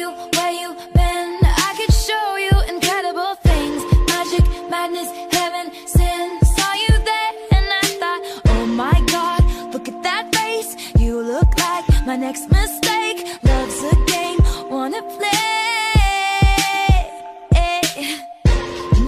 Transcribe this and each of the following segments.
you where you been. I could show you incredible things. Magic, madness, heaven, sin. Saw you there and I thought, oh my God, look at that face. You look like my next mistake. Love's a game, wanna play.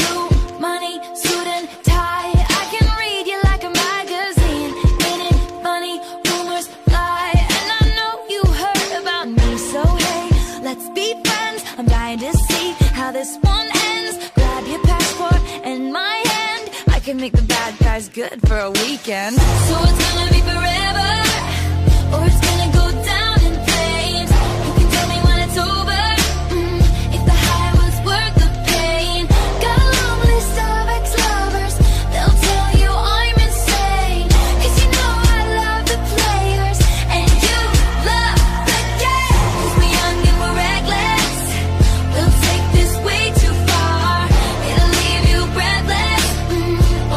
New money, suit and tie. I can read you like a magazine. Ain't it funny? Rumors fly, and I know you heard about me. So hey, let's be friends. I'm dying to see how this one ends. Grab your passport and my hand. I can make the bad guys good for a weekend. So it's gonna be forever, or it's gonna go down in flames. You can tell me when it's over, if the high was worth the pain. Got a long list of ex-lovers, they'll tell you I'm insane. 'Cause you know I love the players, and you love the game. 'Cause we're young and we're reckless, we'll take this way too far. It'll leave you breathless,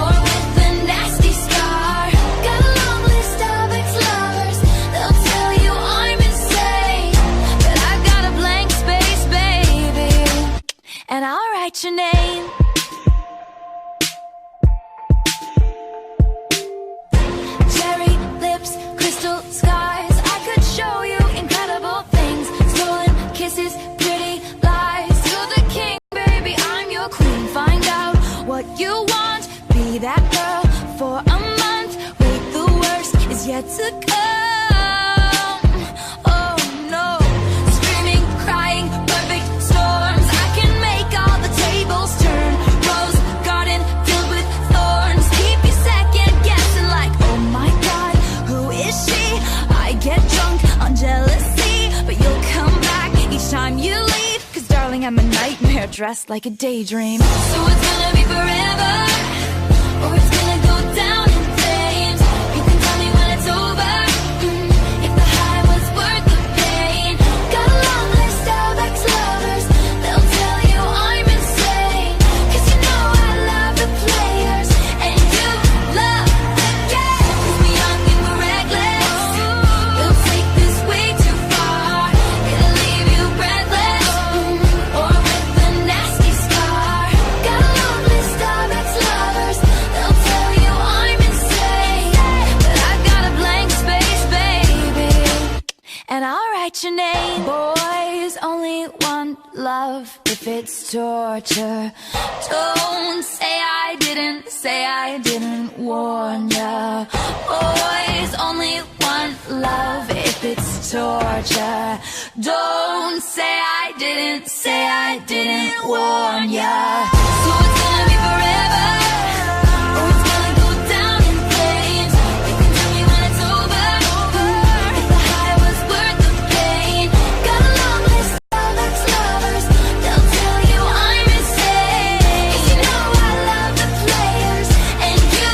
or with a nasty scar. Got a long list of ex-lovers, they'll tell you I'm insane. But I've got a blank space, baby, and I'll write your name. Cherry lips, crystal skies. I could show you incredible things. Stolen kisses, pretty lies. You're the king, baby, I'm your queen. Find out what you want, be that girl for a month. Wait, the worst is yet to come. Oh no, screaming, crying, perfect storms. I can make all the tables turn. Rose garden filled with thorns. Keep you second guessing like, oh my God, who is she? I get drunk on jealousy, but you'll come back each time you leave. 'Cause darling, I'm a nightmare dressed like a daydream. So it's gonna be forever, or it's gonna go down in flames. You can tell me when it's over, if the high was worth the pain. Got a long list of ex-lovers, they'll tell you I'm insane. 'Cause you know I love the players, and you love the game. 'Cause we're young and we're reckless, we'll take this way too far. It'll leave you breathless, or with a nasty scar. Got a long list of ex-lovers, they'll tell you I'm insane. But I've got a blank space, baby, and I'll write your name. Boys only want love if it's torture. Don't say I didn't warn ya. Boys only want love if it's torture. Don't say I didn't warn ya. So it's gonna be forever, or it's gonna go down in flames. You can tell me when it's over, if the high was worth the pain. Got a long list of ex-lovers, they'll tell you I'm insane. 'Cause you know I love the players, and you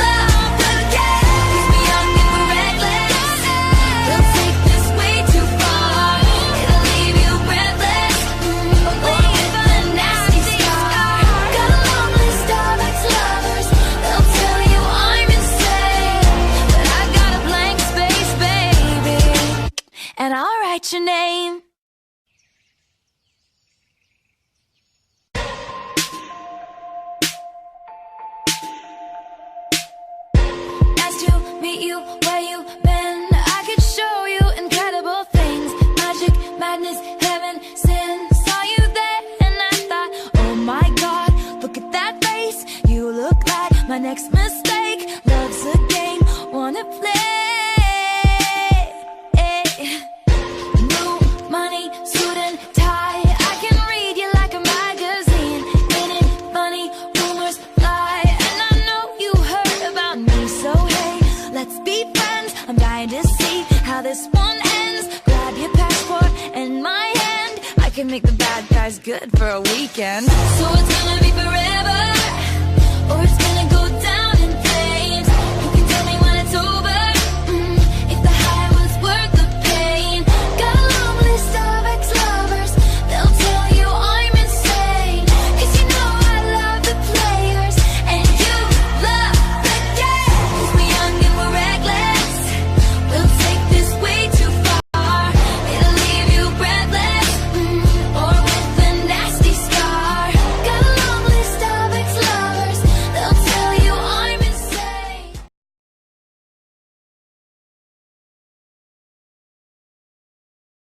love the game. 'Cause we're young and we're reckless, we'll take this way too far. It'll leave you breathless, or with a nasty scar. Got a long list of ex-lovers, they'll tell you I'm insane. But I've got a blank space, baby, and I'll write your name. Nice to meet you where you been. I could show you incredible things. Magic, madness, heaven, sin. Saw you there and I thought, oh my God, look at that face. You look like my next mistake. Love's a game, wanna play. New money, suit and tie. I can read you like a magazine. Ain't it funny? Rumors fly, and I know you heard about me. So hey, let's be friends. I'm dying to see how this one ends. Grab your passport and my hand. I can make the bad guys good for a weekend. So it's gonna be